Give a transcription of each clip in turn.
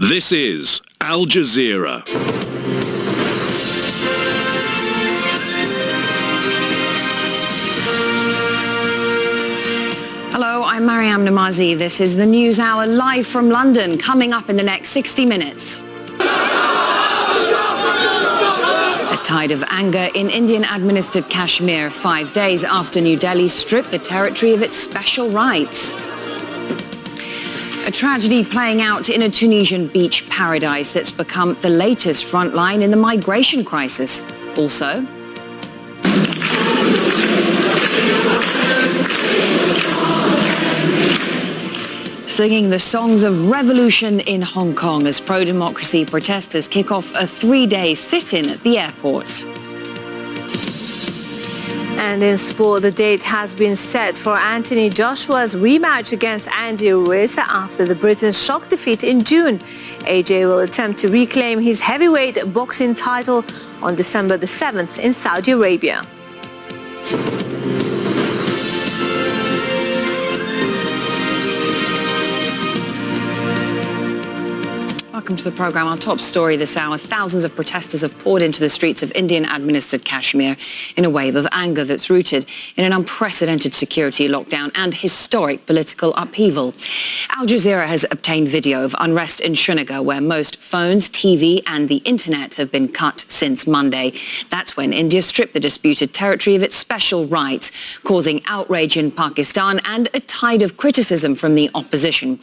This is Al Jazeera. Hello, I'm Mariam Namazi. This is the NewsHour live from London, coming up in the next 60 minutes. A tide of anger in Indian-administered Kashmir 5 days after New Delhi stripped the territory of its special rights. A tragedy playing out in a Tunisian beach paradise that's become the latest front line in the migration crisis. Also, singing the songs of revolution in Hong Kong as pro-democracy protesters kick off a 3-day sit-in at the airport. And in sport, the date has been set for Anthony Joshua's rematch against Andy Ruiz after the Britain's shock defeat in June. AJ will attempt to reclaim his heavyweight boxing title on December the 7th in Saudi Arabia. Welcome to the programme. Our top story this hour. Thousands of protesters have poured into the streets of Indian-administered Kashmir in a wave of anger that's rooted in an unprecedented security lockdown and historic political upheaval. Al Jazeera has obtained video of unrest in Srinagar, where most phones, TV and the internet have been cut since Monday. That's when India stripped the disputed territory of its special rights, causing outrage in Pakistan and a tide of criticism from the opposition.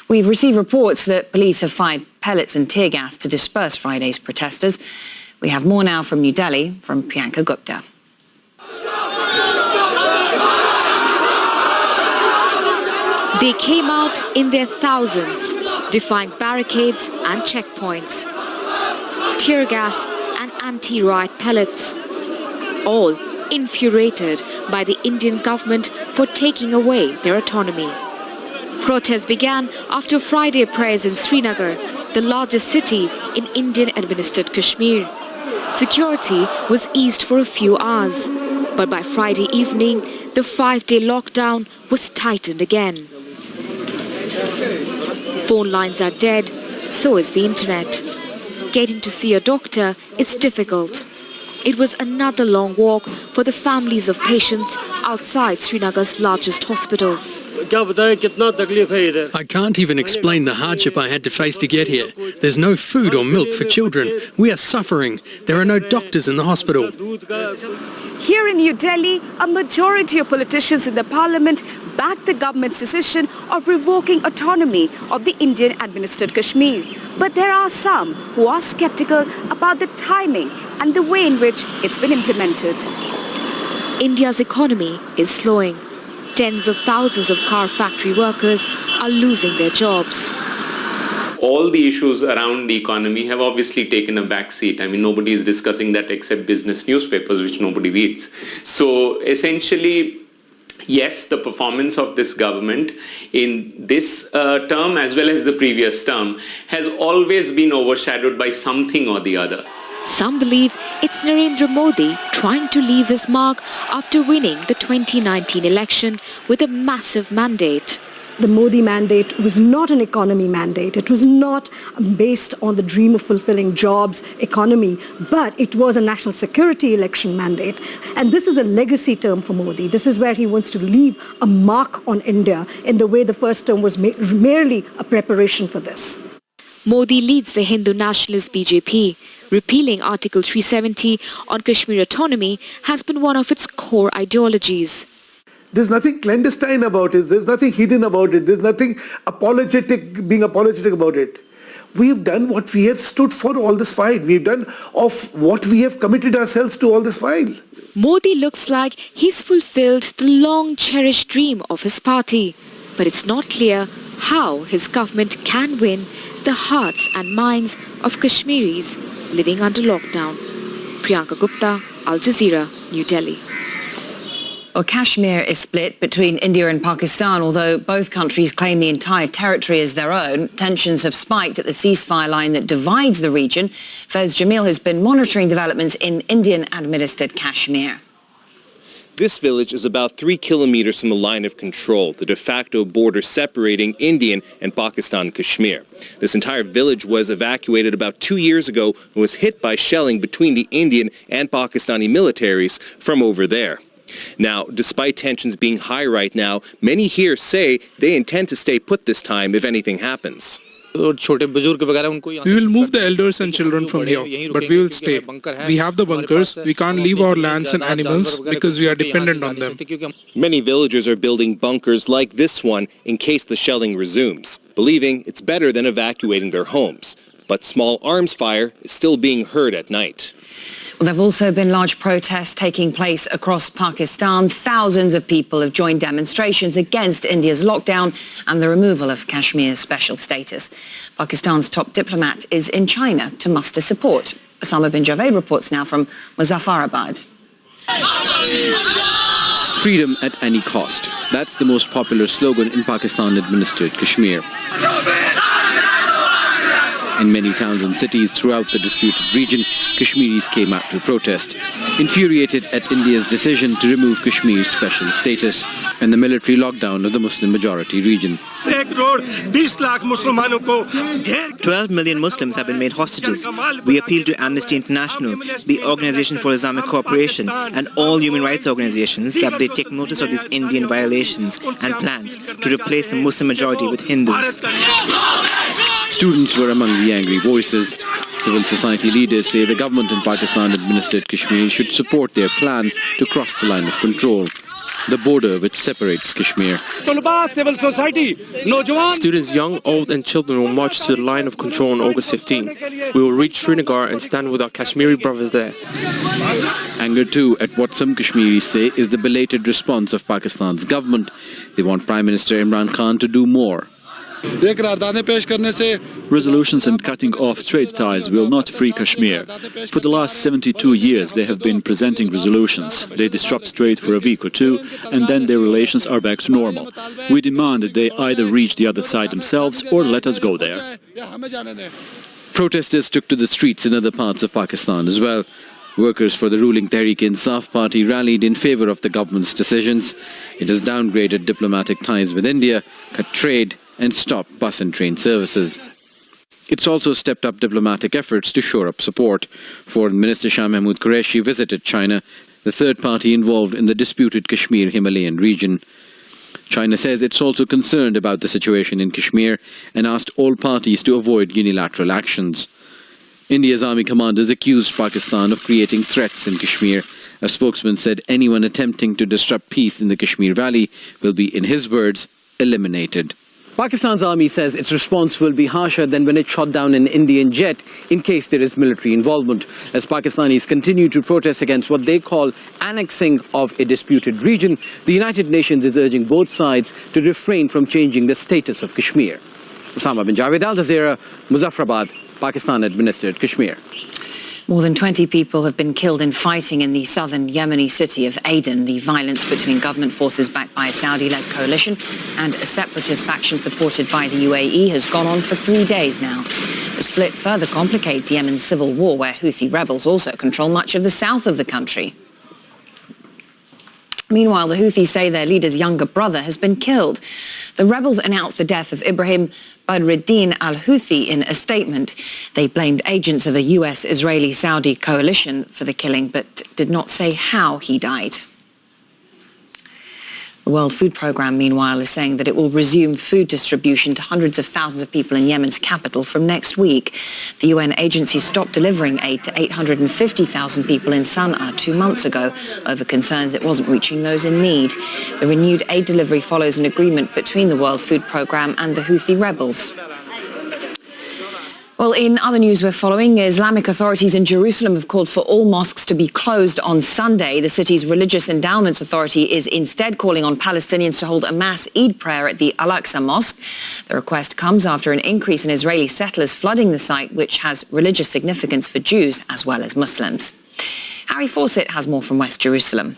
We've received reports that police have fired pellets and tear gas to disperse Friday's protesters. We have more now from New Delhi, from Priyanka Gupta. They came out in their thousands, defying barricades and checkpoints, tear gas and anti-riot pellets, all infuriated by the Indian government for taking away their autonomy. Protests began after Friday prayers in Srinagar, the largest city in Indian-administered Kashmir. Security was eased for a few hours, but by Friday evening, the 5-day lockdown was tightened again. Phone lines are dead, so is the internet. Getting to see a doctor is difficult. It was another long walk for the families of patients outside Srinagar's largest hospital. I can't even explain the hardship I had to face to get here. There's no food or milk for children. We are suffering. There are no doctors in the hospital. Here in New Delhi, a majority of politicians in the parliament backed the government's decision of revoking autonomy of the Indian-administered Kashmir. But there are some who are skeptical about the timing and the way in which it's been implemented. India's economy is slowing. Tens of thousands of car factory workers are losing their jobs. All the issues around the economy have obviously taken a back seat. I mean, nobody is discussing that except business newspapers, which nobody reads. So essentially, yes, the performance of this government in this term as well as the previous term has always been overshadowed by something or the other. Some believe it's Narendra Modi trying to leave his mark after winning the 2019 election with a massive mandate. The Modi mandate was not an economy mandate. It was not based on the dream of fulfilling jobs, economy, but it was a national security election mandate. And this is a legacy term for Modi. This is where he wants to leave a mark on India in the way the first term was merely a preparation for this. Modi leads the Hindu nationalist BJP. Repealing Article 370 on Kashmir autonomy has been one of its core ideologies. There's nothing clandestine about it. There's nothing hidden about it. There's nothing being apologetic about it. We've done what we have stood for all this while. We've done of what we have committed ourselves to all this while. Modi looks like he's fulfilled the long-cherished dream of his party. But it's not clear how his government can win the hearts and minds of Kashmiris living under lockdown. Priyanka Gupta, Al Jazeera, New Delhi. Well, Kashmir is split between India and Pakistan, although both countries claim the entire territory as their own. Tensions have spiked at the ceasefire line that divides the region. Faiz Jamil has been monitoring developments in Indian-administered Kashmir. This village is about 3 kilometers from the line of control, the de facto border separating Indian and Pakistan Kashmir. This entire village was evacuated about 2 years ago and was hit by shelling between the Indian and Pakistani militaries from over there. Now, despite tensions being high right now, many here say they intend to stay put this time if anything happens. We will move the elders and children from here, but we will stay. We have the bunkers. We can't leave our lands and animals because we are dependent on them. Many villagers are building bunkers like this one in case the shelling resumes, believing it's better than evacuating their homes. But small arms fire is still being heard at night. Well, there have also been large protests taking place across Pakistan. Thousands of people have joined demonstrations against India's lockdown and the removal of Kashmir's special status. Pakistan's top diplomat is in China to muster support. Osama bin Javed reports now from Muzaffarabad. Freedom at any cost. That's the most popular slogan in Pakistan-administered Kashmir. In many towns and cities throughout the disputed region, Kashmiris came out to protest, infuriated at India's decision to remove Kashmir's special status and the military lockdown of the Muslim-majority region. 12 million Muslims have been made hostages. We appeal to Amnesty International, the Organization for Islamic Cooperation, and all human rights organizations that they take notice of these Indian violations and plans to replace the Muslim majority with Hindus. Students were among the angry voices. Civil society leaders say the government in Pakistan-administered Kashmir should support their plan to cross the line of control, the border which separates Kashmir. Students, young, old and children will march to the line of control on August 15. We will reach Srinagar and stand with our Kashmiri brothers there. Anger too at what some Kashmiris say is the belated response of Pakistan's government. They want Prime Minister Imran Khan to do more. Resolutions and cutting off trade ties will not free Kashmir. For the last 72 years they have been presenting resolutions. They disrupt trade for a week or two and then their relations are back to normal. We demand that they either reach the other side themselves or let us go there. Protesters took to the streets in other parts of Pakistan as well. Workers for the ruling Tehreek-e-Insaf party rallied in favor of the government's decisions. It has downgraded diplomatic ties with India, cut trade and stop bus and train services. It's also stepped up diplomatic efforts to shore up support. Foreign Minister Shah Mahmood Qureshi visited China, the third party involved in the disputed Kashmir Himalayan region. China says it's also concerned about the situation in Kashmir and asked all parties to avoid unilateral actions. India's army commanders accused Pakistan of creating threats in Kashmir. A spokesman said anyone attempting to disrupt peace in the Kashmir Valley will be, in his words, eliminated. Pakistan's army says its response will be harsher than when it shot down an Indian jet in case there is military involvement. As Pakistanis continue to protest against what they call annexing of a disputed region, the United Nations is urging both sides to refrain from changing the status of Kashmir. Osama bin Javed, Al Jazeera, Muzaffarabad, Pakistan-administered Kashmir. More than 20 people have been killed in fighting in the southern Yemeni city of Aden. The violence between government forces backed by a Saudi-led coalition and a separatist faction supported by the UAE has gone on for 3 days now. The split further complicates Yemen's civil war, where Houthi rebels also control much of the south of the country. Meanwhile, the Houthis say their leader's younger brother has been killed. The rebels announced the death of Ibrahim Badruddin al-Houthi in a statement. They blamed agents of a US-Israeli-Saudi coalition for the killing, but did not say how he died. The World Food Programme, meanwhile, is saying that it will resume food distribution to hundreds of thousands of people in Yemen's capital from next week. The UN agency stopped delivering aid to 850,000 people in Sana'a 2 months ago over concerns it wasn't reaching those in need. The renewed aid delivery follows an agreement between the World Food Programme and the Houthi rebels. Well, in other news we're following, Islamic authorities in Jerusalem have called for all mosques to be closed on Sunday. The city's Religious Endowments Authority is instead calling on Palestinians to hold a mass Eid prayer at the Al-Aqsa Mosque. The request comes after an increase in Israeli settlers flooding the site, which has religious significance for Jews as well as Muslims. Harry Fawcett has more from West Jerusalem.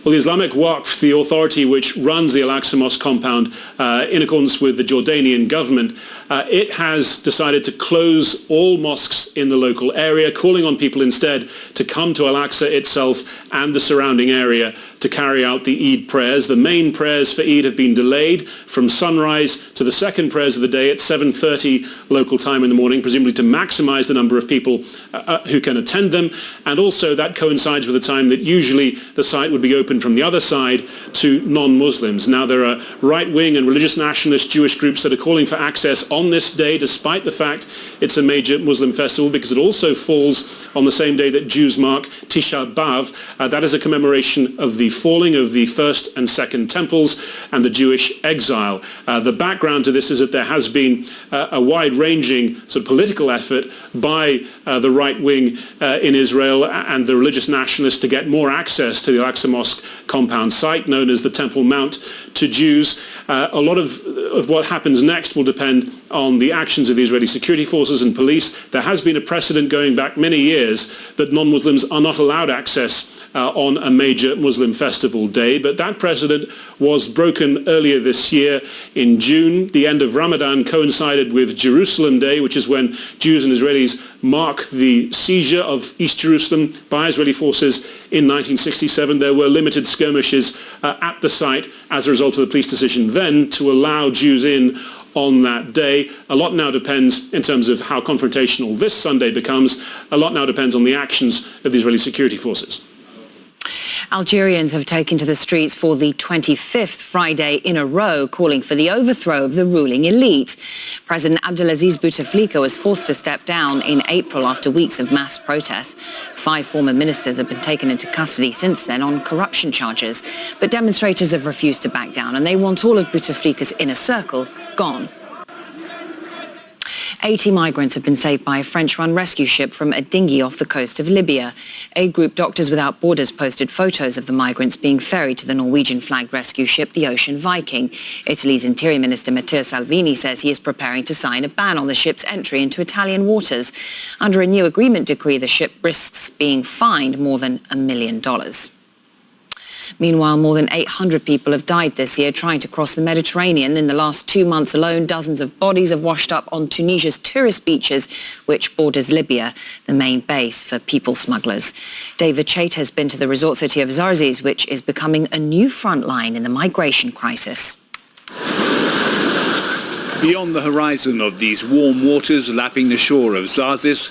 Well, the Islamic Waqf, the authority which runs the Al-Aqsa Mosque compound in accordance with the Jordanian government, it has decided to close all mosques in the local area, calling on people instead to come to Al-Aqsa itself and the surrounding area to carry out the Eid prayers. The main prayers for Eid have been delayed from sunrise to the second prayers of the day at 7:30 local time in the morning, presumably to maximize the number of people who can attend them. And also that coincides with the time that usually the site would be open from the other side to non-Muslims. Now, there are right-wing and religious nationalist Jewish groups that are calling for access on this day, despite the fact it's a major Muslim festival, because it also falls on the same day that Jews mark Tisha B'Av. That is a commemoration of the falling of the first and second temples and the Jewish exile. The background to this is that there has been a wide-ranging sort of political effort by the right wing in Israel and the religious nationalists to get more access to the Al-Aqsa Mosque compound site, known as the Temple Mount, to Jews. A lot of what happens next will depend on the actions of the Israeli security forces and police. There has been a precedent going back many years that non-Muslims are not allowed access on a major Muslim festival day, but that precedent was broken earlier this year in June. The end of Ramadan coincided with Jerusalem Day, which is when Jews and Israelis mark the seizure of East Jerusalem by Israeli forces in 1967. There were limited skirmishes at the site as a result of the police decision then to allow Jews in on that day. A lot now depends, in terms of how confrontational this Sunday becomes, a lot now depends on the actions of the Israeli security forces. Algerians have taken to the streets for the 25th Friday in a row, calling for the overthrow of the ruling elite. President Abdelaziz Bouteflika was forced to step down in April after weeks of mass protests. 5 former ministers have been taken into custody since then on corruption charges. But demonstrators have refused to back down, and they want all of Bouteflika's inner circle gone. 80 migrants have been saved by a French-run rescue ship from a dinghy off the coast of Libya. Aid group Doctors Without Borders posted photos of the migrants being ferried to the Norwegian-flagged rescue ship, the Ocean Viking. Italy's Interior Minister Matteo Salvini says he is preparing to sign a ban on the ship's entry into Italian waters. Under a new agreement decree, the ship risks being fined more than $1 million. Meanwhile, more than 800 people have died this year trying to cross the Mediterranean. In the last 2 months alone, dozens of bodies have washed up on Tunisia's tourist beaches, which borders Libya, the main base for people smugglers. David Chait has been to the resort city of Zarzis, which is becoming a new front line in the migration crisis. Beyond the horizon of these warm waters lapping the shore of Zarzis,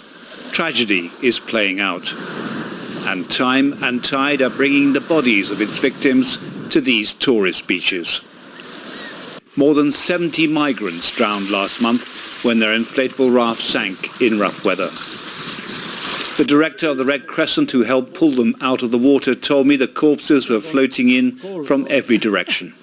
tragedy is playing out. And time and tide are bringing the bodies of its victims to these tourist beaches. More than 70 migrants drowned last month when their inflatable raft sank in rough weather. The director of the Red Crescent who helped pull them out of the water told me the corpses were floating in from every direction.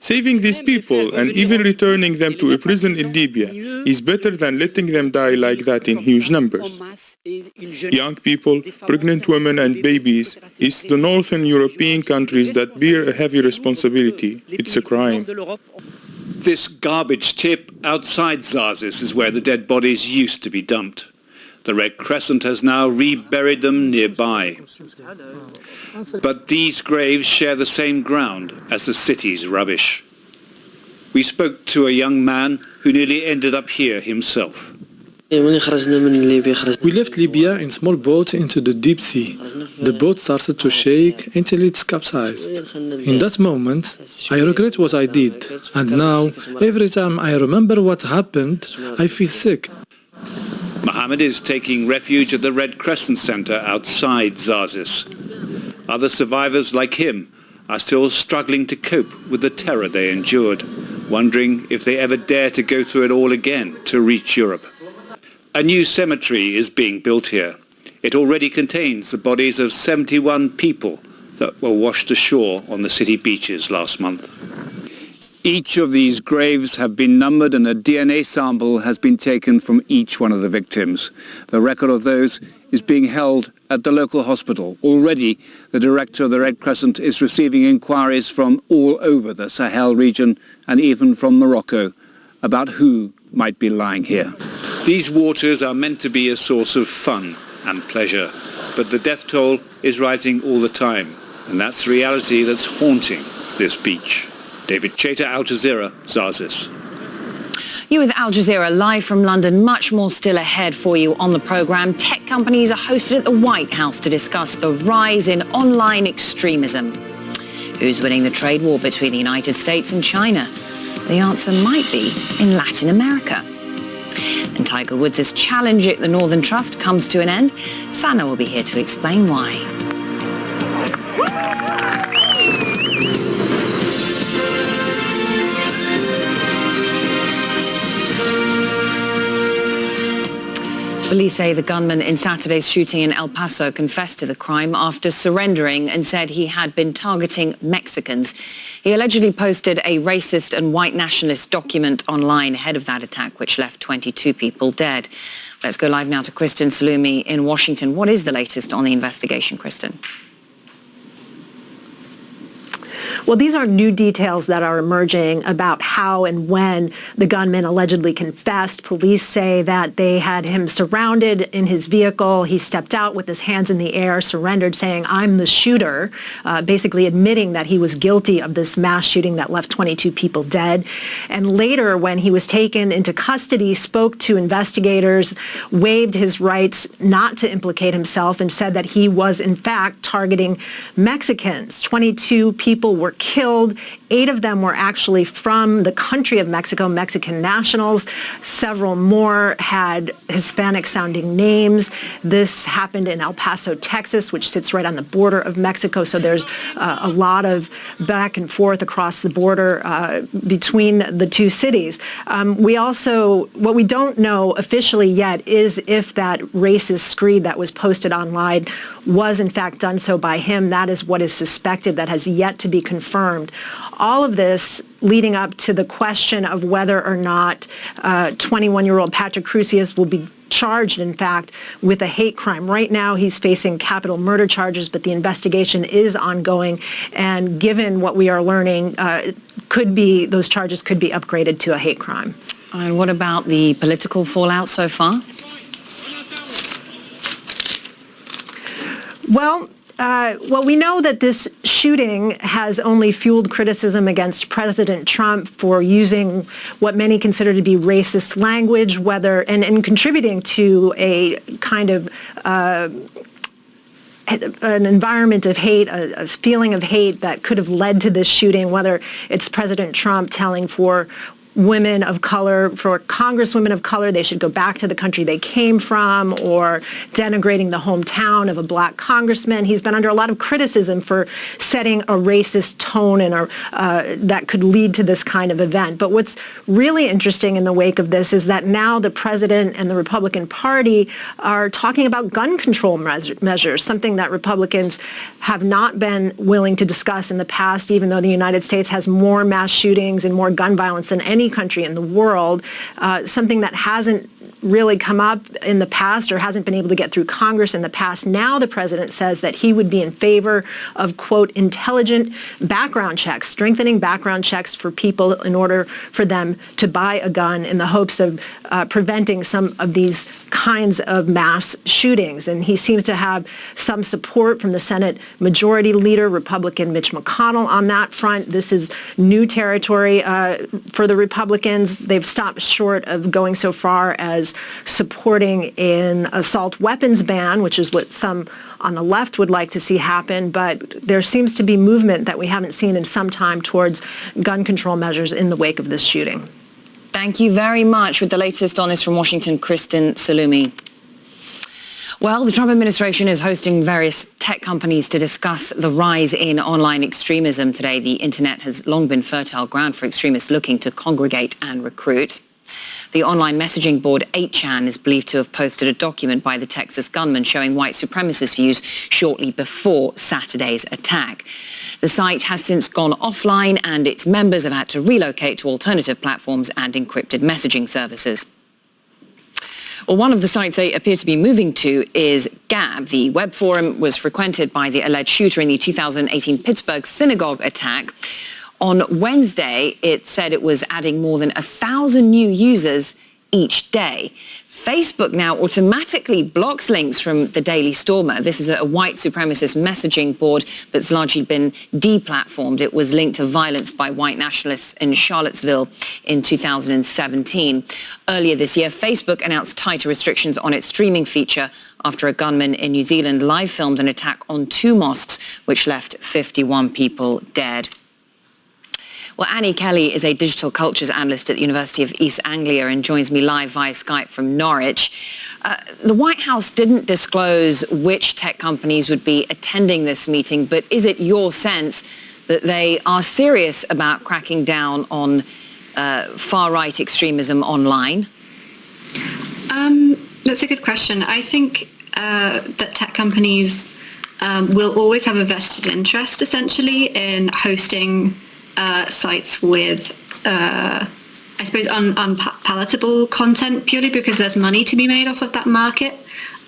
Saving these people and even returning them to a prison in Libya is better than letting them die like that in huge numbers. Young people, pregnant women and babies, it's the northern European countries that bear a heavy responsibility. It's a crime. This garbage tip outside Zarzis is where the dead bodies used to be dumped. The Red Crescent has now reburied them nearby. But these graves share the same ground as the city's rubbish. We spoke to a young man who nearly ended up here himself. We left Libya in small boats into the deep sea. The boat started to shake until it's capsized. In that moment, I regret what I did. And now, every time I remember what happened, I feel sick. Mohammed is taking refuge at the Red Crescent Center outside Zarzis. Other survivors like him are still struggling to cope with the terror they endured, wondering if they ever dare to go through it all again to reach Europe. A new cemetery is being built here. It already contains the bodies of 71 people that were washed ashore on the city beaches last month. Each of these graves have been numbered and a DNA sample has been taken from each one of the victims. The record of those is being held at the local hospital. Already, the director of the Red Crescent is receiving inquiries from all over the Sahel region and even from Morocco about who might be lying here. These waters are meant to be a source of fun and pleasure, but the death toll is rising all the time. And that's the reality that's haunting this beach. David Chater, Al Jazeera, Zazis. You with Al Jazeera live from London. Much more still ahead for you on the programme. Tech companies are hosted at the White House to discuss the rise in online extremism. Who's winning the trade war between the United States and China? The answer might be in Latin America. And Tiger Woods' challenge at the Northern Trust comes to an end. Sana will be here to explain why. Police say the gunman in Saturday's shooting in El Paso confessed to the crime after surrendering and said he had been targeting Mexicans. He allegedly posted a racist and white nationalist document online ahead of that attack, which left 22 people dead. Let's go live now to Kristen Salumi in Washington. What is the latest on the investigation, Kristen? Well, these are new details that are emerging about how and when the gunman allegedly confessed. Police say that they had him surrounded in his vehicle. He stepped out with his hands in the air, surrendered, saying, "I'm the shooter," basically admitting that he was guilty of this mass shooting that left 22 people dead. And later, when he was taken into custody, spoke to investigators, waived his rights not to implicate himself, and said that he was, in fact, targeting Mexicans. 22 people were killed. 8 of them were actually from the country of Mexico, Mexican nationals. Several more had Hispanic-sounding names. This happened in El Paso, Texas, which sits right on the border of Mexico. So there's a lot of back and forth across the border between the two cities. What we don't know officially yet is if that racist screed that was posted online was in fact done so by him. That is what is suspected. That has yet to be confirmed. All of this leading up to the question of whether or not 21-year-old Patrick Crusius will be charged, in fact, with a hate crime. Right now, he's facing capital murder charges, but the investigation is ongoing. And given what we are learning, those charges could be upgraded to a hate crime. And what about the political fallout so far? Well, we know that this shooting has only fueled criticism against President Trump for using what many consider to be racist language, and contributing to a kind of an environment of hate, a feeling of hate that could have led to this shooting, whether it's President Trump telling for women of color, for congresswomen of color, they should go back to the country they came from, or denigrating the hometown of a black congressman. He's been under a lot of criticism for setting a racist tone and that could lead to this kind of event. But what's really interesting in the wake of this is that now the president and the Republican Party are talking about gun control measures, something that Republicans have not been willing to discuss in the past, even though the United States has more mass shootings and more gun violence than any country in the world, something that hasn't really come up in the past or hasn't been able to get through Congress in the past. Now the president says that he would be in favor of, quote, intelligent background checks, strengthening background checks for people in order for them to buy a gun in the hopes of preventing some of these kinds of mass shootings. And he seems to have some support from the Senate Majority Leader, Republican Mitch McConnell, on that front. This is new territory for the Republicans. They've stopped short of going so far as supporting an assault weapons ban, which is what some on the left would like to see happen, but there seems to be movement that we haven't seen in some time towards gun control measures in the wake of this shooting. Thank you very much. With the latest on this from Washington, Kristen Salumi. Well, the Trump administration is hosting various tech companies to discuss the rise in online extremism today. The internet has long been fertile ground for extremists looking to congregate and recruit. The online messaging board 8chan is believed to have posted a document by the Texas gunman showing white supremacist views shortly before Saturday's attack. The site has since gone offline and its members have had to relocate to alternative platforms and encrypted messaging services. Well, one of the sites they appear to be moving to is Gab. The web forum was frequented by the alleged shooter in the 2018 Pittsburgh synagogue attack. On Wednesday, it said it was adding more than 1,000 new users each day. Facebook now automatically blocks links from the Daily Stormer. This is a white supremacist messaging board that's largely been deplatformed. It was linked to violence by white nationalists in Charlottesville in 2017. Earlier this year, Facebook announced tighter restrictions on its streaming feature after a gunman in New Zealand live filmed an attack on 2 mosques, which left 51 people dead. Well, Annie Kelly is a digital cultures analyst at the University of East Anglia and joins me live via Skype from Norwich. The White House didn't disclose which tech companies would be attending this meeting, but is it your sense that they are serious about cracking down on far-right extremism online? That's a good question. I think that tech companies will always have a vested interest, essentially, in hosting sites with, I suppose, unpalatable content, purely because there's money to be made off of that market.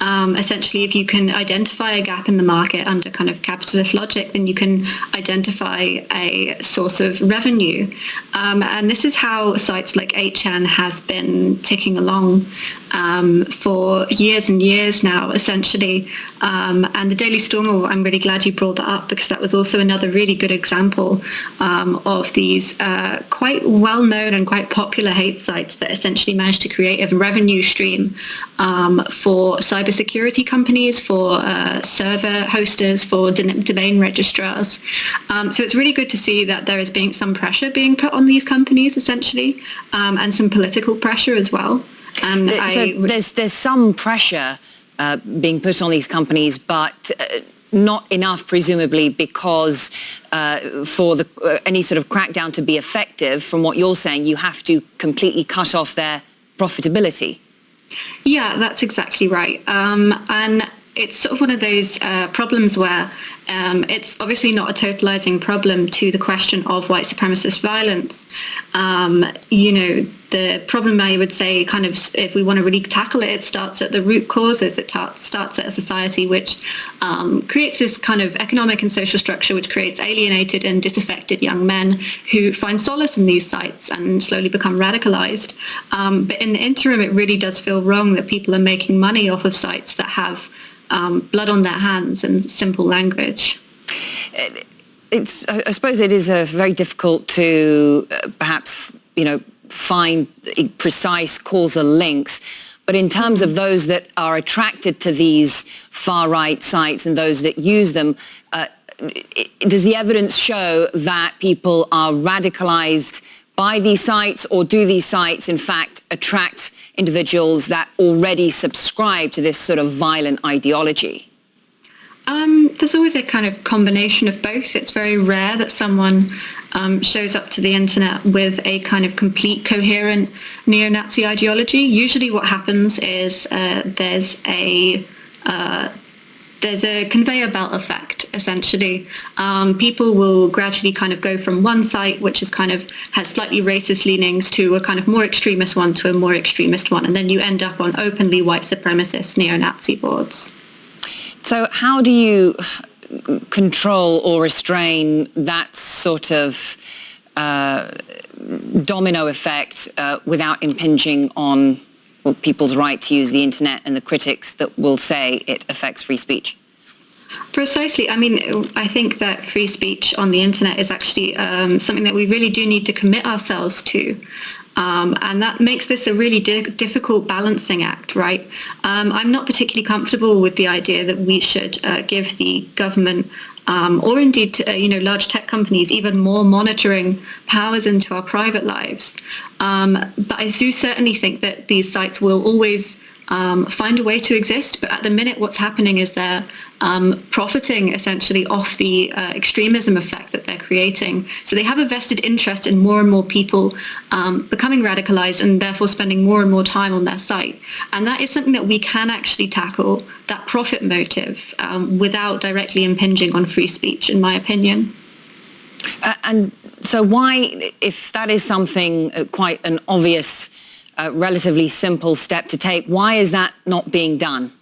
Essentially, if you can identify a gap in the market under kind of capitalist logic, then you can identify a source of revenue. And this is how sites like 8chan have been ticking along for years and years now, essentially. And the Daily Stormer, I'm really glad you brought that up, because that was also another really good example of these quite well-known and quite popular hate sites that essentially managed to create a revenue stream for cybersecurity companies, for server hosters, for domain registrars. So it's really good to see that there is some pressure being put on these companies, essentially, and some political pressure as well. And there's some pressure being put on these companies, but not enough, presumably, because for any sort of crackdown to be effective, from what you're saying, you have to completely cut off their profitability. Yeah, that's exactly right. And it's sort of one of those problems where it's obviously not a totalizing problem to the question of white supremacist violence. The problem, I would say, kind of, if we want to really tackle it, it starts at the root causes. It starts at a society which creates this kind of economic and social structure which creates alienated and disaffected young men who find solace in these sites and slowly become radicalized. But in the interim, it really does feel wrong that people are making money off of sites that have blood on their hands and simple language. I suppose it is very difficult to perhaps, find precise causal links. But in terms of those that are attracted to these far-right sites and those that use them, does the evidence show that people are radicalized by these sites, or do these sites, in fact, attract individuals that already subscribe to this sort of violent ideology? There's always a kind of combination of both. It's very rare that someone shows up to the internet with a kind of complete, coherent neo-Nazi ideology. Usually what happens is there's a conveyor belt effect, essentially. People will gradually kind of go from one site, which is kind of has slightly racist leanings, to a kind of more extremist one, to a more extremist one. And then you end up on openly white supremacist neo-Nazi boards. So how do you control or restrain that sort of domino effect without impinging on people's right to use the internet and the critics that will say it affects free speech? Precisely. I mean, I think that free speech on the internet is actually something that we really do need to commit ourselves to. And that makes this a really difficult balancing act, right? I'm not particularly comfortable with the idea that we should give the government or indeed, large tech companies even more monitoring powers into our private lives. But I do certainly think that these sites will always find a way to exist. But at the minute, what's happening is they're profiting essentially off the extremism effect that they're creating. So they have a vested interest in more and more people becoming radicalized and therefore spending more and more time on their site. And that is something that we can actually tackle, that profit motive, without directly impinging on free speech, in my opinion. And so why, if that is something quite an obvious, relatively simple step to take, why is that not being done?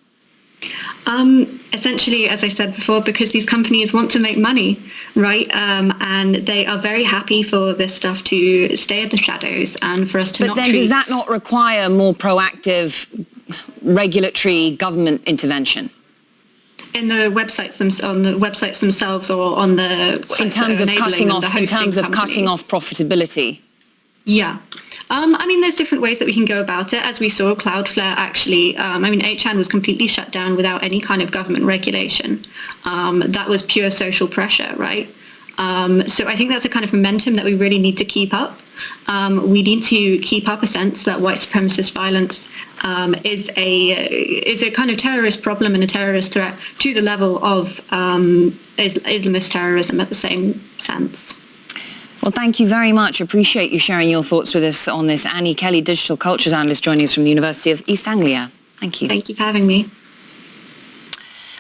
Essentially, as I said before, because these companies want to make money, right? And they are very happy for this stuff to stay in the shadows and for us to not treat... But then does that not require more proactive regulatory government intervention? In the websites on the websites themselves, or on the in terms of cutting off profitability? Yeah. I mean, there's different ways that we can go about it. As we saw, Cloudflare actually, 8chan was completely shut down without any kind of government regulation. That was pure social pressure, right? So I think that's a kind of momentum that we really need to keep up. We need to keep up a sense that white supremacist violence is a kind of terrorist problem and a terrorist threat to the level of Islamist terrorism at the same sense. Well, thank you very much. Appreciate you sharing your thoughts with us on this. Annie Kelly, digital cultures analyst, joining us from the University of East Anglia. Thank you. Thank you for having me.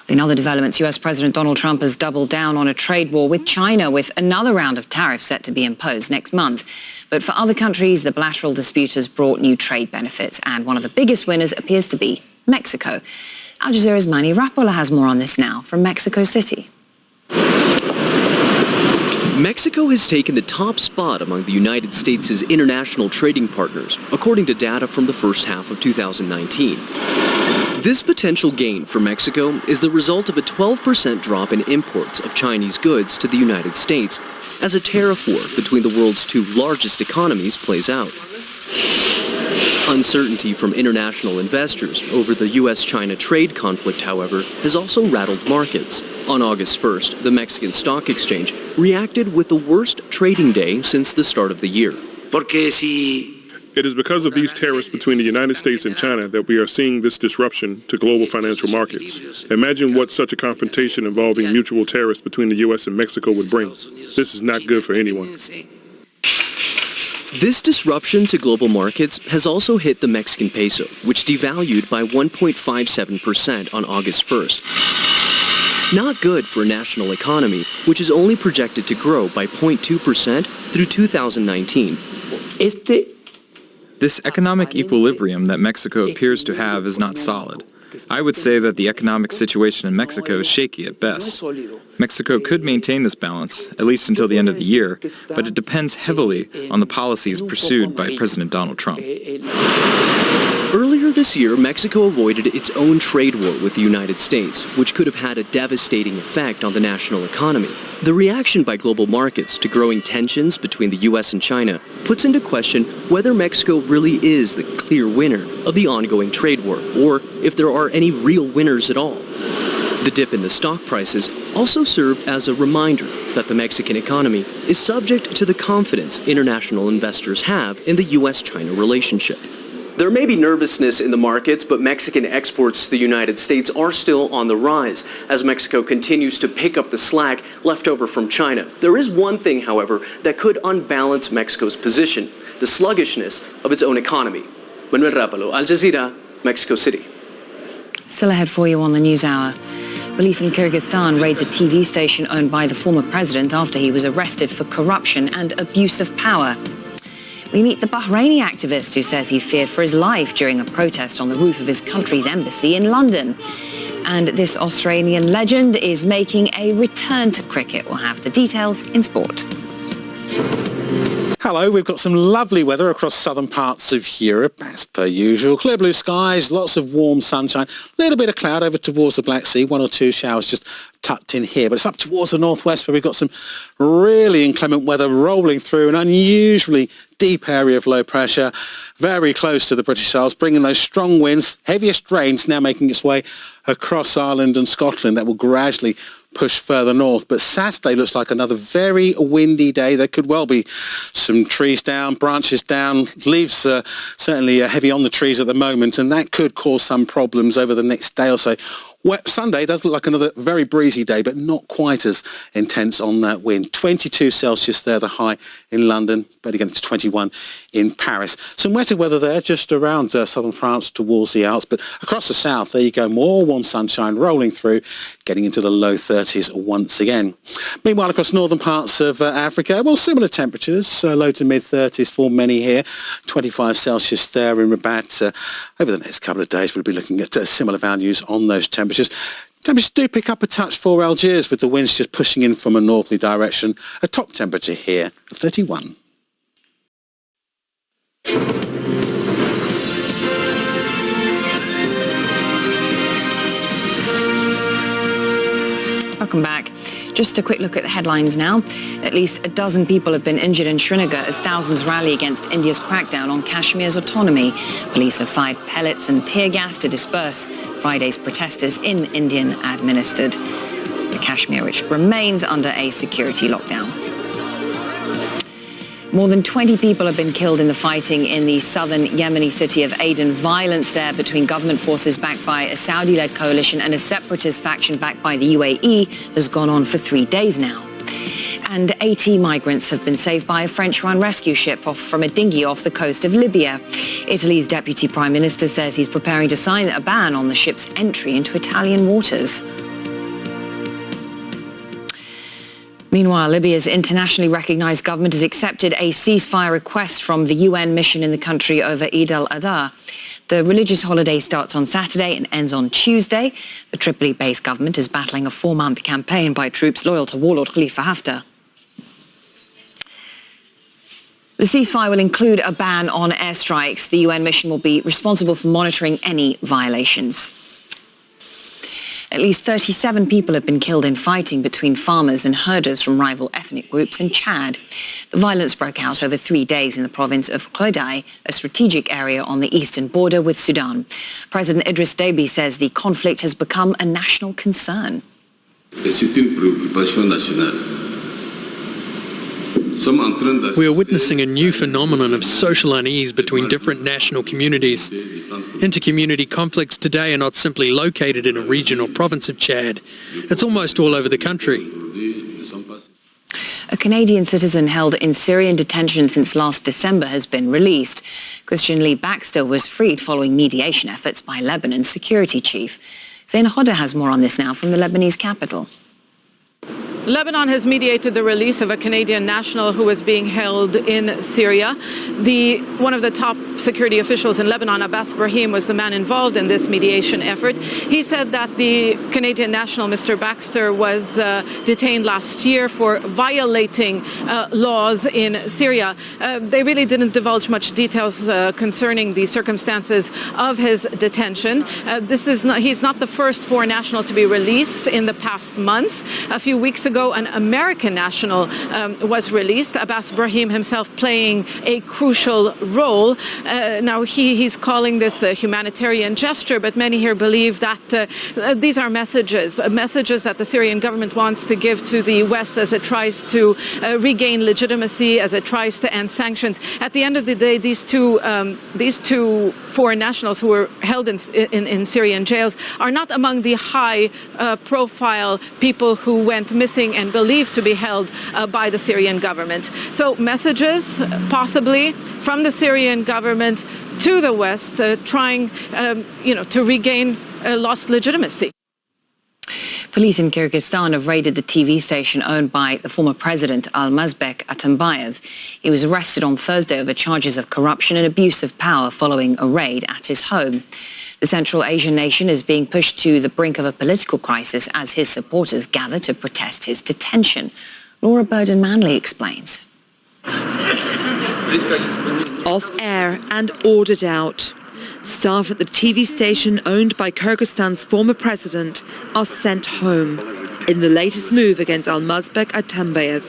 In other developments, US President Donald Trump has doubled down on a trade war with China, with another round of tariffs set to be imposed next month. But for other countries, the bilateral dispute has brought new trade benefits, and one of the biggest winners appears to be Mexico. Al Jazeera's Mani Rapola has more on this now from Mexico City. Mexico has taken the top spot among the United States' international trading partners, according to data from the first half of 2019. This potential gain for Mexico is the result of a 12% drop in imports of Chinese goods to the United States as a tariff war between the world's two largest economies plays out. Uncertainty from international investors over the U.S.-China trade conflict, however, has also rattled markets. On August 1st, the Mexican Stock Exchange reacted with the worst trading day since the start of the year. It is because of these tariffs between the United States and China that we are seeing this disruption to global financial markets. Imagine what such a confrontation involving mutual tariffs between the U.S. and Mexico would bring. This is not good for anyone. This disruption to global markets has also hit the Mexican peso, which devalued by 1.57% on August 1st. Not good for a national economy, which is only projected to grow by 0.2% through 2019. This economic equilibrium that Mexico appears to have is not solid. I would say that the economic situation in Mexico is shaky at best. Mexico could maintain this balance, at least until the end of the year, but it depends heavily on the policies pursued by President Donald Trump. Earlier this year, Mexico avoided its own trade war with the United States, which could have had a devastating effect on the national economy. The reaction by global markets to growing tensions between the U.S. and China puts into question whether Mexico really is the clear winner of the ongoing trade war, or if there are any real winners at all. The dip in the stock prices also served as a reminder that the Mexican economy is subject to the confidence international investors have in the U.S.-China relationship. There may be nervousness in the markets, but Mexican exports to the United States are still on the rise as Mexico continues to pick up the slack left over from China. There is one thing, however, that could unbalance Mexico's position: the sluggishness of its own economy. Manuel Rapalo, Al Jazeera, Mexico City. Still ahead for you on the NewsHour. Police in Kyrgyzstan raid the TV station owned by the former president after he was arrested for corruption and abuse of power. We meet the Bahraini activist who says he feared for his life during a protest on the roof of his country's embassy in London. And this Australian legend is making a return to cricket. We'll have the details in sport. Hello, we've got some lovely weather across southern parts of Europe, as per usual. Clear blue skies, lots of warm sunshine, a little bit of cloud over towards the Black Sea, one or two showers just tucked in here. But it's up towards the northwest where we've got some really inclement weather rolling through an unusually deep area of low pressure, very close to the British Isles, bringing those strong winds, heaviest rains now making its way across Ireland and Scotland. That will gradually push further north. But Saturday looks like another very windy day. There could well be some trees down, branches down, leaves certainly heavy on the trees at the moment, and that could cause some problems over the next day or so. Sunday does look like another very breezy day, but not quite as intense on that wind. 22 Celsius there, the high in London, but again it's 21 in Paris. Some wetter weather there just around southern France towards the Alps, but across the south, there you go, more warm sunshine rolling through, getting into the low 30s once again. Meanwhile, across northern parts of Africa, well, similar temperatures, low to mid 30s for many here, 25 Celsius there in Rabat. Over the next couple of days, we'll be looking at similar values on those temperatures. temperatures. Temperatures do pick up a touch for Algiers with the winds just pushing in from a northerly direction. A top temperature here of 31. Welcome back. Just a quick look at the headlines now. At least a dozen people have been injured in Srinagar as thousands rally against India's crackdown on Kashmir's autonomy. Police have fired pellets and tear gas to disperse Friday's protesters in Indian-administered Kashmir, which remains under a security lockdown. More than 20 people have been killed in the fighting in the southern Yemeni city of Aden. Violence there between government forces backed by a Saudi-led coalition and a separatist faction backed by the UAE has gone on for 3 days now. And 80 migrants have been saved by a French-run rescue ship from a dinghy off the coast of Libya. Italy's deputy prime minister says he's preparing to sign a ban on the ship's entry into Italian waters. Meanwhile, Libya's internationally recognized government has accepted a ceasefire request from the UN mission in the country over Eid al-Adha. The religious holiday starts on Saturday and ends on Tuesday. The Tripoli-based government is battling a 4-month campaign by troops loyal to warlord Khalifa Haftar. The ceasefire will include a ban on airstrikes. The UN mission will be responsible for monitoring any violations. At least 37 people have been killed in fighting between farmers and herders from rival ethnic groups in Chad. The violence broke out over 3 days in the province of Qadai, a strategic area on the eastern border with Sudan. President Idris Deby says the conflict has become a national concern. We are witnessing a new phenomenon of social unease between different national communities. Inter-community conflicts today are not simply located in a region or province of Chad. It's almost all over the country. A Canadian citizen held in Syrian detention since last December has been released. Christian Lee Baxter was freed following mediation efforts by Lebanon's security chief. Zaina Hodda has more on this now from the Lebanese capital. Lebanon has mediated the release of a Canadian national who was being held in Syria. One of the top security officials in Lebanon, Abbas Brahim, was the man involved in this mediation effort. He said that the Canadian national, Mr. Baxter, was detained last year for violating laws in Syria. They really didn't divulge much details concerning the circumstances of his detention. He's not the first foreign national to be released in the past months. A few weeks ago, an American national was released, Abbas Brahim himself playing a crucial role. Now he's calling this a humanitarian gesture, but many here believe that these are messages that the Syrian government wants to give to the West as it tries to regain legitimacy, as it tries to end sanctions. At the end of the day, these two foreign nationals who were held in Syrian jails are not among the high-profile people who went missing and believed to be held by the Syrian government. So messages, possibly, from the Syrian government to the West, trying, to regain lost legitimacy. Police in Kyrgyzstan have raided the TV station owned by the former president Almazbek Atambayev. He was arrested on Thursday over charges of corruption and abuse of power following a raid at his home. The Central Asian nation is being pushed to the brink of a political crisis as his supporters gather to protest his detention. Laura Burden-Manley explains. Off air and ordered out. Staff at the TV station owned by Kyrgyzstan's former president are sent home in the latest move against Almazbek Atambayev.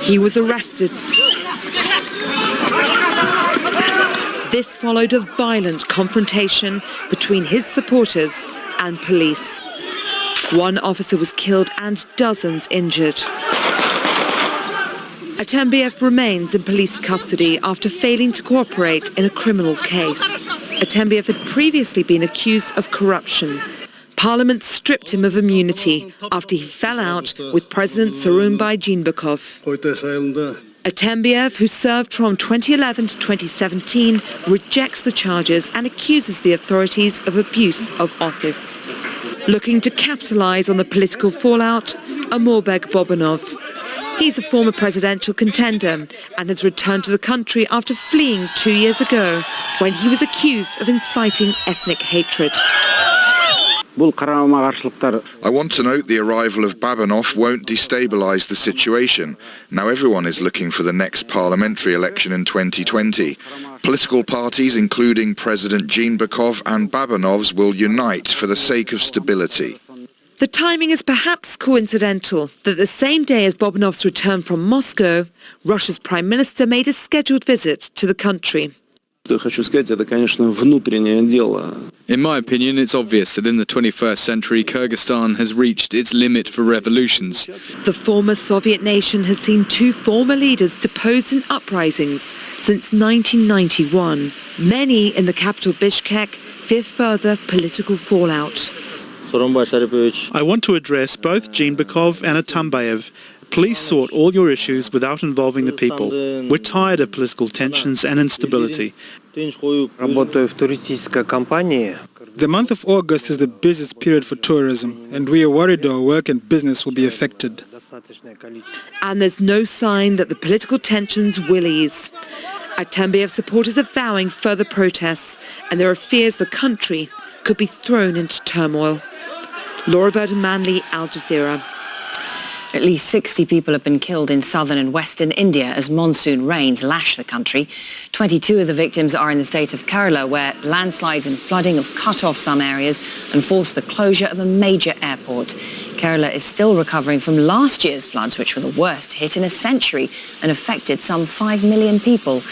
He was arrested. This followed a violent confrontation between his supporters and police. One officer was killed and dozens injured. Atambayev remains in police custody after failing to cooperate in a criminal case. Atambayev had previously been accused of corruption. Parliament stripped him of immunity after he fell out with President Soronbay Jeenbekov. Atambayev, who served from 2011 to 2017, rejects the charges and accuses the authorities of abuse of office. Looking to capitalize on the political fallout, Amorbek Bobanov. He's a former presidential contender and has returned to the country after fleeing 2 years ago when he was accused of inciting ethnic hatred. I want to note the arrival of Babanov won't destabilise the situation. Now everyone is looking for the next parliamentary election in 2020. Political parties, including President Jeenbekov and Babanov's, will unite for the sake of stability. The timing is perhaps coincidental that the same day as Babanov's return from Moscow, Russia's Prime Minister made a scheduled visit to the country. In my opinion, it's obvious that in the 21st century, Kyrgyzstan has reached its limit for revolutions. The former Soviet nation has seen two former leaders deposed in uprisings since 1991. Many in the capital Bishkek fear further political fallout. I want to address both Jeenbekov and Atambayev. Please sort all your issues without involving the people. We're tired of political tensions and instability. The month of August is the busiest period for tourism, and we are worried our work and business will be affected. And there's no sign that the political tensions will ease. Atambayev supporters are vowing further protests, and there are fears the country could be thrown into turmoil. Laura Burden-Manley, Al Jazeera. At least 60 people have been killed in southern and western India as monsoon rains lash the country. 22 of the victims are in the state of Kerala, where landslides and flooding have cut off some areas and forced the closure of a major airport. Kerala is still recovering from last year's floods, which were the worst hit in a century and affected some 5 million people.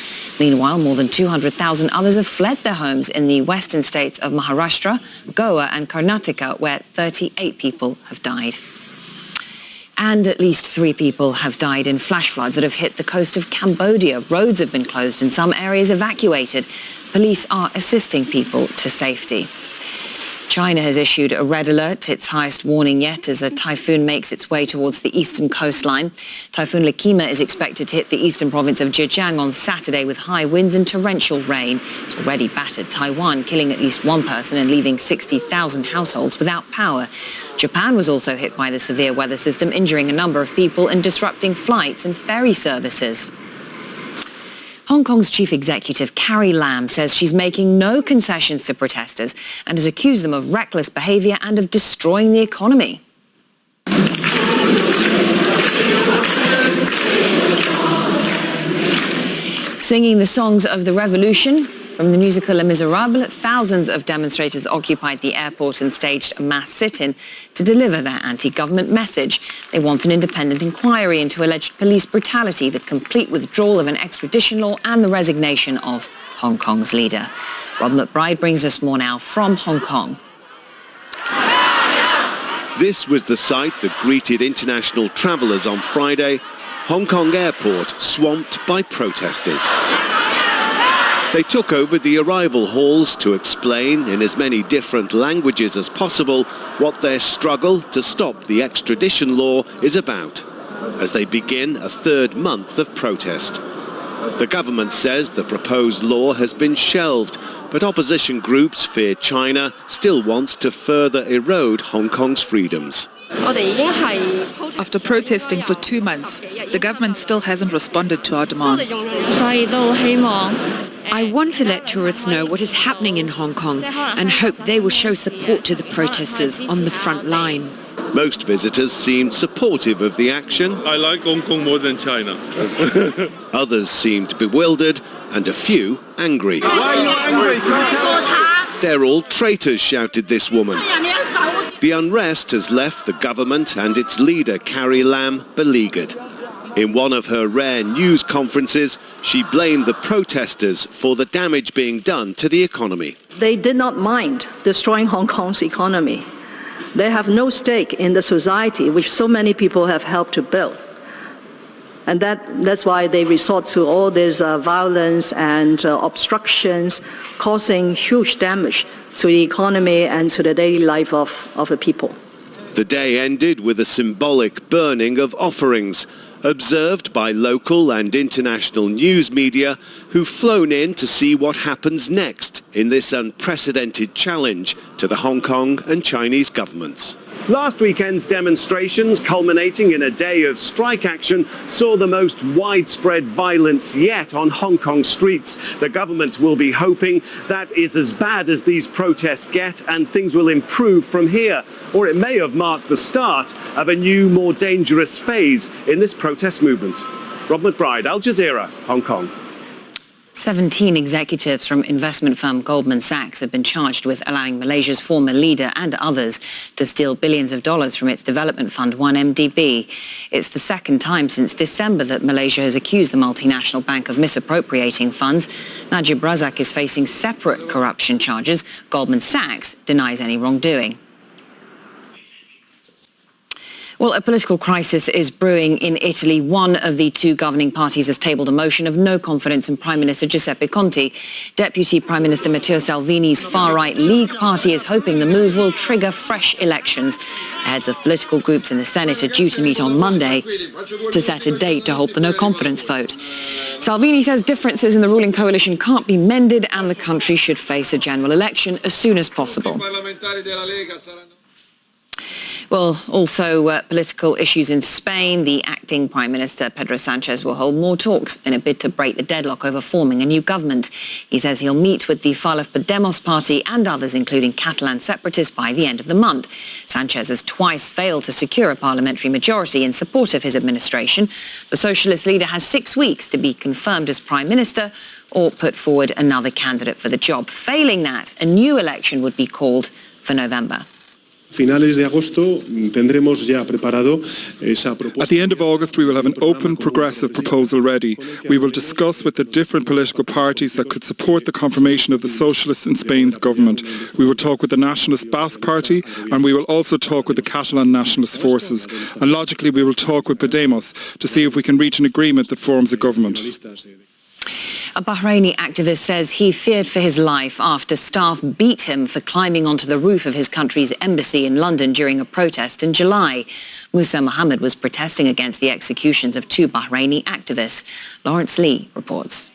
Meanwhile, more than 200,000 others have fled their homes in the western states of Maharashtra, Goa and Karnataka, where 38 people have died. And at least 3 people have died in flash floods that have hit the coast of Cambodia. Roads have been closed and some areas evacuated. Police are assisting people to safety. China has issued a red alert, its highest warning yet, as a typhoon makes its way towards the eastern coastline. Typhoon Lakima is expected to hit the eastern province of Zhejiang on Saturday with high winds and torrential rain. It's already battered Taiwan, killing at least 1 person and leaving 60,000 households without power. Japan was also hit by the severe weather system, injuring a number of people and disrupting flights and ferry services. Hong Kong's chief executive, Carrie Lam, says she's making no concessions to protesters and has accused them of reckless behaviour and of destroying the economy. Singing the songs of the revolution from the musical Les Miserables, thousands of demonstrators occupied the airport and staged a mass sit-in to deliver their anti-government message. They want an independent inquiry into alleged police brutality, the complete withdrawal of an extradition law and the resignation of Hong Kong's leader. Rob McBride brings us more now from Hong Kong. This was the sight that greeted international travellers on Friday. Hong Kong airport swamped by protesters. They took over the arrival halls to explain in as many different languages as possible what their struggle to stop the extradition law is about, as they begin a 3rd month of protest. The government says the proposed law has been shelved, but opposition groups fear China still wants to further erode Hong Kong's freedoms. After protesting for 2 months, the government still hasn't responded to our demands. I want to let tourists know what is happening in Hong Kong and hope they will show support to the protesters on the front line. Most visitors seemed supportive of the action. I like Hong Kong more than China. Others seemed bewildered and a few angry. Why are you angry? Can you tell us? They're all traitors, shouted this woman. The unrest has left the government and its leader, Carrie Lam, beleaguered. In one of her rare news conferences, she blamed the protesters for the damage being done to the economy. They did not mind destroying Hong Kong's economy. They have no stake in the society which so many people have helped to build. And that's why they resort to all this violence and obstructions, causing huge damage to the economy and to the daily life of the people. The day ended with a symbolic burning of offerings, observed by local and international news media who've flown in to see what happens next in this unprecedented challenge to the Hong Kong and Chinese governments. Last weekend's demonstrations, culminating in a day of strike action, saw the most widespread violence yet on Hong Kong streets. The government will be hoping that is as bad as these protests get and things will improve from here. Or it may have marked the start of a new, more dangerous phase in this protest movement. Rob McBride, Al Jazeera, Hong Kong. 17 executives from investment firm Goldman Sachs have been charged with allowing Malaysia's former leader and others to steal billions of dollars from its development fund 1MDB. It's the second time since December that Malaysia has accused the multinational bank of misappropriating funds. Najib Razak is facing separate corruption charges. Goldman Sachs denies any wrongdoing. Well, a political crisis is brewing in Italy. One of the two governing parties has tabled a motion of no confidence in Prime Minister Giuseppe Conte. Deputy Prime Minister Matteo Salvini's far-right League party is hoping the move will trigger fresh elections. The heads of political groups in the Senate are due to meet on Monday to set a date to hold the no-confidence vote. Salvini says differences in the ruling coalition can't be mended and the country should face a general election as soon as possible. Well, also political issues in Spain. The acting Prime Minister, Pedro Sanchez, will hold more talks in a bid to break the deadlock over forming a new government. He says he'll meet with the Farc Podemos party and others, including Catalan separatists, by the end of the month. Sanchez has twice failed to secure a parliamentary majority in support of his administration. The socialist leader has 6 weeks to be confirmed as Prime Minister or put forward another candidate for the job. Failing that, a new election would be called for November. At the end of August, we will have an open, progressive proposal ready. We will discuss with the different political parties that could support the confirmation of the socialists in Spain's government. We will talk with the Nationalist Basque Party, and we will also talk with the Catalan nationalist forces. And logically, we will talk with Podemos to see if we can reach an agreement that forms a government. A Bahraini activist says he feared for his life after staff beat him for climbing onto the roof of his country's embassy in London during a protest in July. Musa Mohammed was protesting against the executions of two Bahraini activists. Lawrence Lee reports.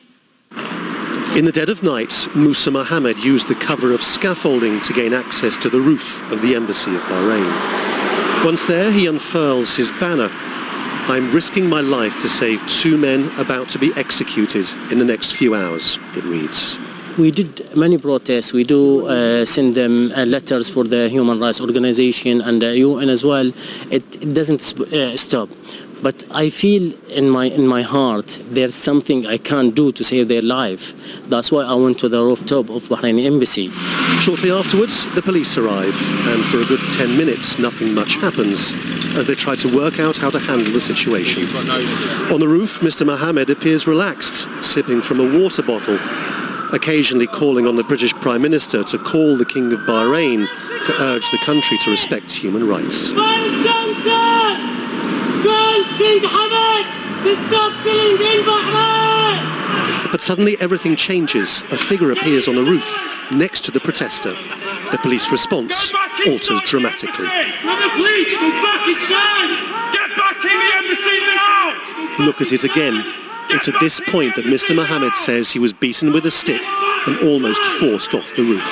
In the dead of night, Musa Mohammed used the cover of scaffolding to gain access to the roof of the embassy of Bahrain. Once there, he unfurls his banner. I'm risking my life to save two men about to be executed in the next few hours, it reads. We did many protests. We do send them letters for the human rights organization and the UN as well. It doesn't stop. But I feel in my heart there's something I can't do to save their life. That's why I went to the rooftop of Bahraini embassy. Shortly afterwards, the police arrive, and for a good 10 minutes, nothing much happens as they try to work out how to handle the situation. On the roof, Mr. Mohammed appears relaxed, sipping from a water bottle, occasionally calling on the British Prime Minister to call the King of Bahrain to urge the country to respect human rights. But suddenly everything changes. A figure appears on the roof next to the protester. The police response alters dramatically. Look at it again. It's at this point that Mr. Mohammed says he was beaten with a stick and almost forced off the roof.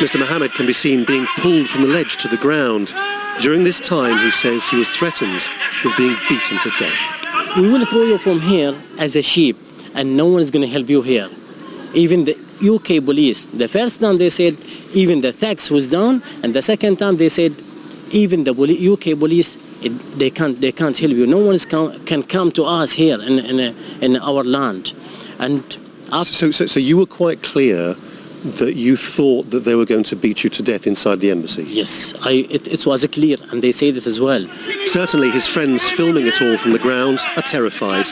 Mr. Mohammed can be seen being pulled from the ledge to the ground. During this time, he says he was threatened with being beaten to death. We will throw you from here as a sheep, and no one is going to help you here. Even the UK police, the first time they said even the tax was down, and the second time they said even the UK police, they can't help you. No one can come to us here in our land. And after so you were quite clear that you thought that they were going to beat you to death inside the embassy? Yes, it was clear, and they say this as well. Certainly his friends filming it all from the ground are terrified,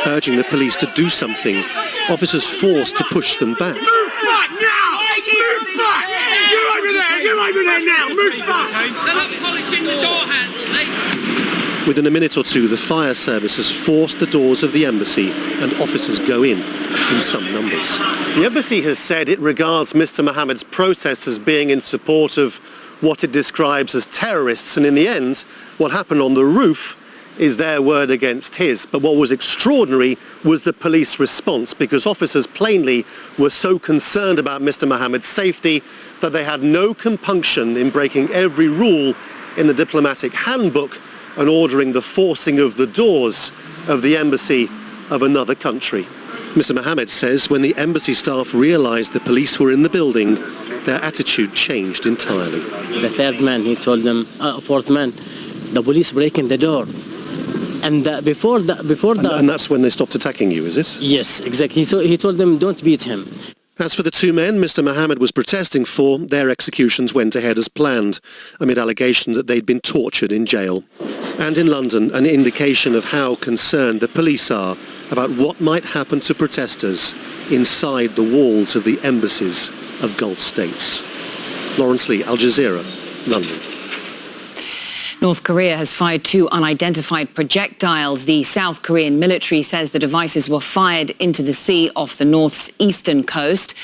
urging the police to do something. Officers forced to push them back. Move back now! Move back! You're over there! You're over there now! Move back! They're not polishing the door handle, mate. Within a minute or two, the fire service has forced the doors of the embassy and officers go in some numbers. The embassy has said it regards Mr. Mohammed's protest as being in support of what it describes as terrorists, and in the end, what happened on the roof is their word against his. But what was extraordinary was the police response, because officers plainly were so concerned about Mr. Mohammed's safety that they had no compunction in breaking every rule in the diplomatic handbook and ordering the forcing of the doors of the embassy of another country. Mr. Mohammed says when the embassy staff realised the police were in the building, their attitude changed entirely. The third man, he told them, fourth man, the police breaking the door. And before that... And that's when they stopped attacking you, is it? Yes, exactly. So he told them, don't beat him. As for the two men Mr. Mohammed was protesting for, their executions went ahead as planned, amid allegations that they'd been tortured in jail. And in London, an indication of how concerned the police are about what might happen to protesters inside the walls of the embassies of Gulf states. Lawrence Lee, Al Jazeera, London. North Korea has fired 2 unidentified projectiles. The South Korean military says the devices were fired into the sea off the North's eastern coast.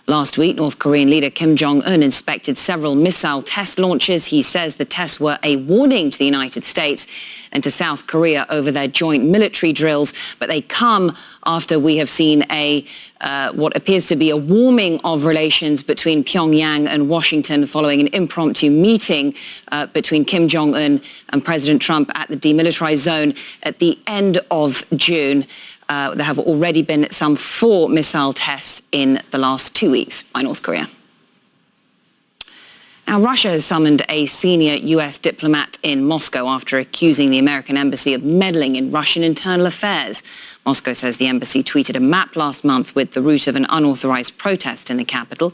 Last week, North Korean leader Kim Jong-un inspected several missile test launches. He says the tests were a warning to the United States and to South Korea over their joint military drills, but they come after we have seen what appears to be a warming of relations between Pyongyang and Washington following an impromptu meeting between Kim Jong-un and President Trump at the demilitarized zone at the end of June. There have already been some 4 missile tests in the last 2 weeks by North Korea. Now, Russia has summoned a senior US diplomat in Moscow after accusing the American embassy of meddling in Russian internal affairs. Moscow says the embassy tweeted a map last month with the route of an unauthorized protest in the capital.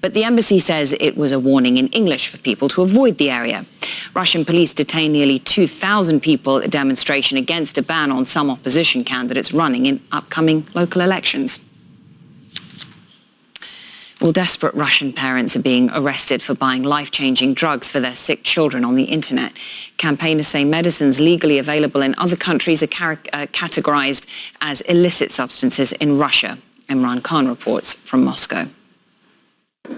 But the embassy says it was a warning in English for people to avoid the area. Russian police detained nearly 2,000 people at a demonstration against a ban on some opposition candidates running in upcoming local elections. Well, desperate Russian parents are being arrested for buying life-changing drugs for their sick children on the internet. Campaigners say medicines legally available in other countries are categorized as illicit substances in Russia. Imran Khan reports from Moscow.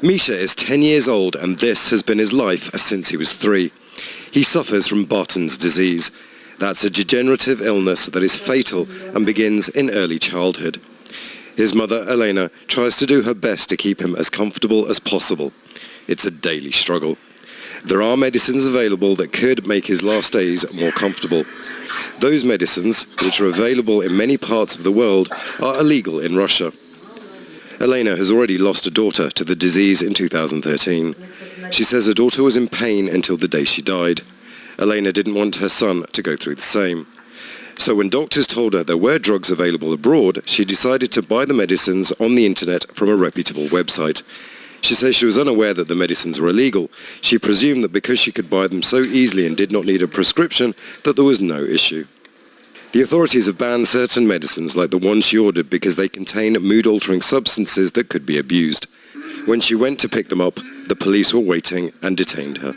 Misha is 10 years old and this has been his life since he was 3. He suffers from Barton's disease. That's a degenerative illness that is fatal and begins in early childhood. His mother, Elena, tries to do her best to keep him as comfortable as possible. It's a daily struggle. There are medicines available that could make his last days more comfortable. Those medicines, which are available in many parts of the world, are illegal in Russia. Elena has already lost a daughter to the disease in 2013. She says her daughter was in pain until the day she died. Elena didn't want her son to go through the same. So when doctors told her there were drugs available abroad, she decided to buy the medicines on the internet from a reputable website. She says she was unaware that the medicines were illegal. She presumed that because she could buy them so easily and did not need a prescription, that there was no issue. The authorities have banned certain medicines like the one she ordered because they contain mood-altering substances that could be abused. When she went to pick them up, the police were waiting and detained her.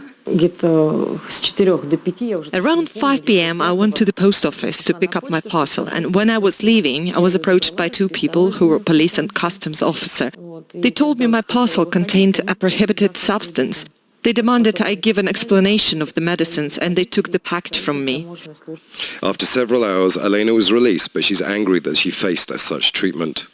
Around 5 p.m. I went to the post office to pick up my parcel, and when I was leaving I was approached by 2 people who were police and customs officer. They told me my parcel contained a prohibited substance. They demanded I give an explanation of the medicines and they took the package from me. After several hours, Elena was released, but she's angry that she faced such treatment.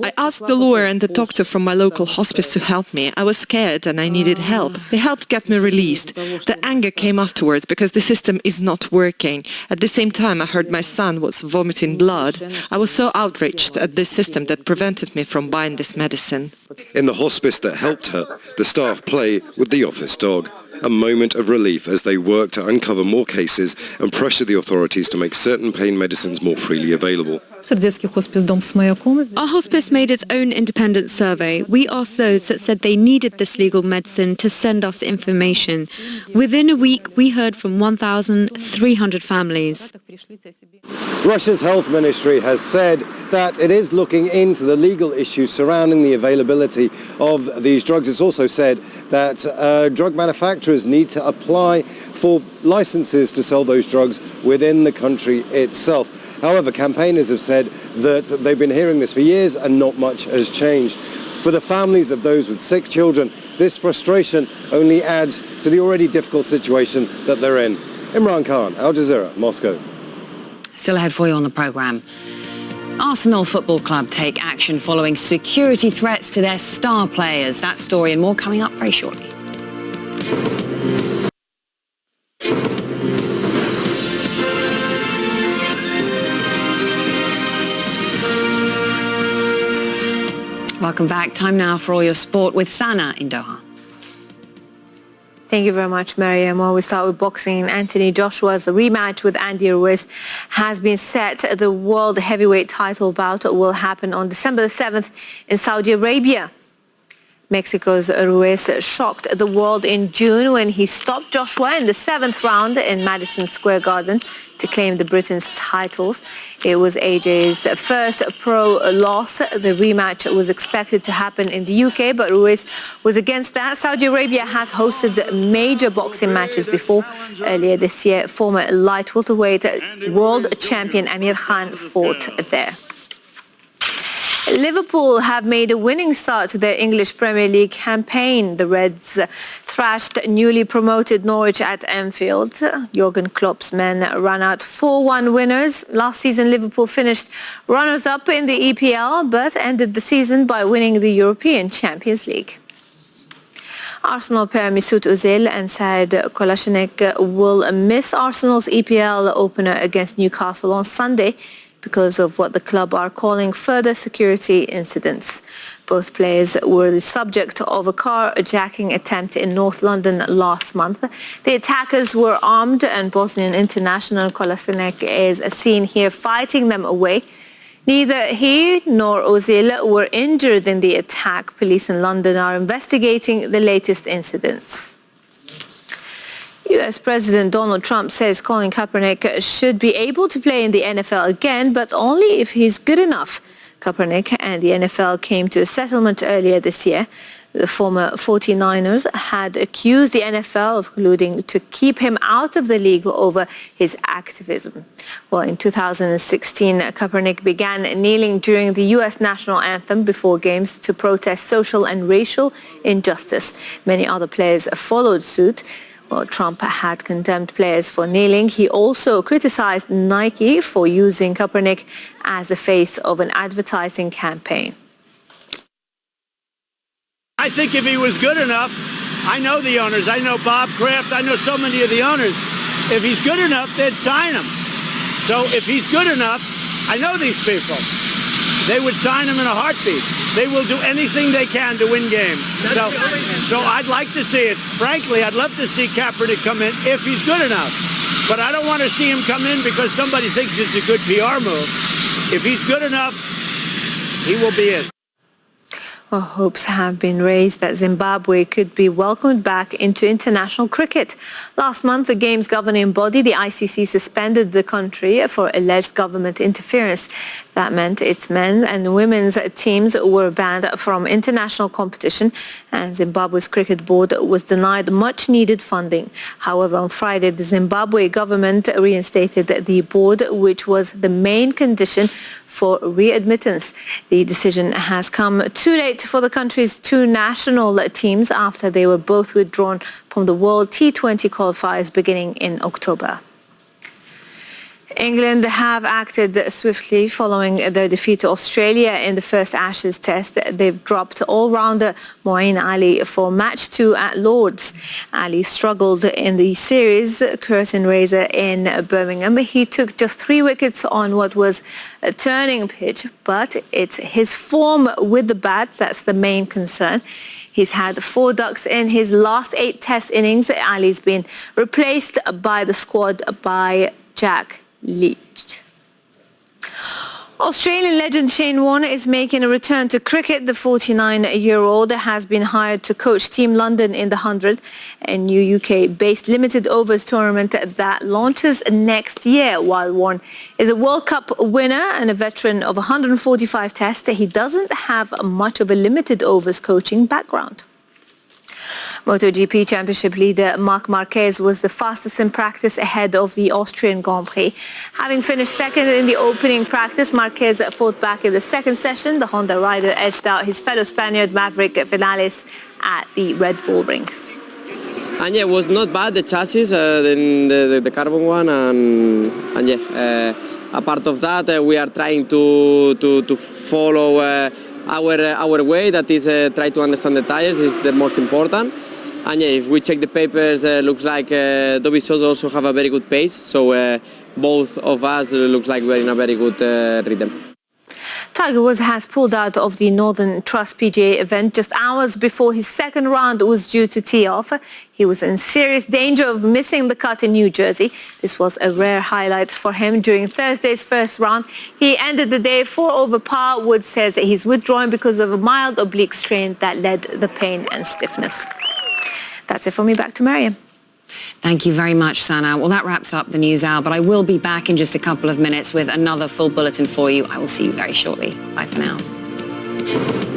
I asked the lawyer and the doctor from my local hospice to help me. I was scared and I needed help. They helped get me released. The anger came afterwards because the system is not working. At the same time, I heard my son was vomiting blood. I was so outraged at this system that prevented me from buying this medicine. In the hospice that helped her, the staff play with the office dog. A moment of relief as they work to uncover more cases and pressure the authorities to make certain pain medicines more freely available. Our hospice made its own independent survey. We asked those that said they needed this legal medicine to send us information. Within a week, we heard from 1,300 families. Russia's health ministry has said that it is looking into the legal issues surrounding the availability of these drugs. It's also said that drug manufacturers need to apply for licenses to sell those drugs within the country itself. However, campaigners have said that they've been hearing this for years and not much has changed. For the families of those with sick children, this frustration only adds to the already difficult situation that they're in. Imran Khan, Al Jazeera, Moscow. Still ahead for you on the programme. Arsenal Football Club take action following security threats to their star players. That story and more coming up very shortly. Welcome back. Time now for all your sport with Sana in Doha. Thank you very much, Mariam. Well, we start with boxing. Anthony Joshua's rematch with Andy Ruiz has been set. The world heavyweight title bout will happen on December the 7th in Saudi Arabia. Mexico's Ruiz shocked the world in June when he stopped Joshua in the 7th round in Madison Square Garden to claim the Britain's titles. It was AJ's first pro loss. The rematch was expected to happen in the UK, but Ruiz was against that. Saudi Arabia has hosted major boxing matches before. Earlier this year, former light welterweight world champion Amir Khan fought there. Liverpool have made a winning start to their English Premier League campaign. The Reds thrashed newly promoted Norwich at Anfield. Jurgen Klopp's men ran out 4-1 winners. Last season, Liverpool finished runners-up in the EPL, but ended the season by winning the European Champions League. Arsenal pair Mesut Ozil and Saad Kolasinac will miss Arsenal's EPL opener against Newcastle on Sunday because of what the club are calling further security incidents. Both players were the subject of a carjacking attempt in North London last month. The attackers were armed and Bosnian international Kolasinac is seen here fighting them away. Neither he nor Ozil were injured in the attack. Police in London are investigating the latest incidents. US President Donald Trump says Colin Kaepernick should be able to play in the NFL again, but only if he's good enough. Kaepernick and the NFL came to a settlement earlier this year. The former 49ers had accused the NFL of colluding to keep him out of the league over his activism. Well, in 2016, Kaepernick began kneeling during the U.S. national anthem before games to protest social and racial injustice. Many other players followed suit. Well, Trump had condemned players for kneeling. He also criticized Nike for using Kaepernick as the face of an advertising campaign. I think if he was good enough, I know the owners. I know Bob Kraft. I know so many of the owners. If he's good enough, they'd sign him. So if he's good enough, I know these people. They would sign him in a heartbeat. They will do anything they can to win games. So I'd like to see it. Frankly, I'd love to see Kaepernick come in if he's good enough. But I don't want to see him come in because somebody thinks it's a good PR move. If he's good enough, he will be in. Well, hopes have been raised that Zimbabwe could be welcomed back into international cricket. Last month, the game's governing body, the ICC, suspended the country for alleged government interference. That meant its men's and women's teams were banned from international competition, and Zimbabwe's cricket board was denied much-needed funding. However, on Friday, the Zimbabwe government reinstated the board, which was the main condition for readmittance. The decision has come too late for the country's two national teams after they were both withdrawn from the World T20 qualifiers beginning in October. England have acted swiftly following their defeat to Australia in the first Ashes test. They've dropped all-rounder Moeen Ali for match 2 at Lord's. Ali struggled in the series, curtain raiser in Birmingham. He took just 3 wickets on what was a turning pitch, but it's his form with the bat that's the main concern. He's had 4 ducks in his last 8 test innings. Ali's been replaced by the squad by Jack Leach. Australian legend Shane Warne is making a return to cricket. The 49-year-old has been hired to coach Team London in the 100, a new UK-based limited overs tournament that launches next year. While Warne is a World Cup winner and a veteran of 145 tests, he doesn't have much of a limited overs coaching background. MotoGP Championship leader Marc Marquez was the fastest in practice ahead of the Austrian Grand Prix. Having finished second in the opening practice, Marquez fought back in the second session. The Honda rider edged out his fellow Spaniard Maverick Vinales at the Red Bull Ring. And yeah, it was not bad, the chassis, the carbon one, and yeah, Apart of that, we are trying to follow our way, that is try to understand the tires is the most important. And yeah, if we check the papers, looks like Dovizioso also have a very good pace, so both of us looks like we're in a very good rhythm. Tiger Woods has pulled out of the Northern Trust PGA event just hours before his second round was due to tee off. He was in serious danger of missing the cut in New Jersey. This was a rare highlight for him during Thursday's first round. He ended the day 4 over par. Woods says he's withdrawing because of a mild oblique strain that led the pain and stiffness. That's it for me. Back to Mariam. Thank you very much, Sana. Well, that wraps up the News Hour, but I will be back in just a couple of minutes with another full bulletin for you. I will see you very shortly. Bye for now.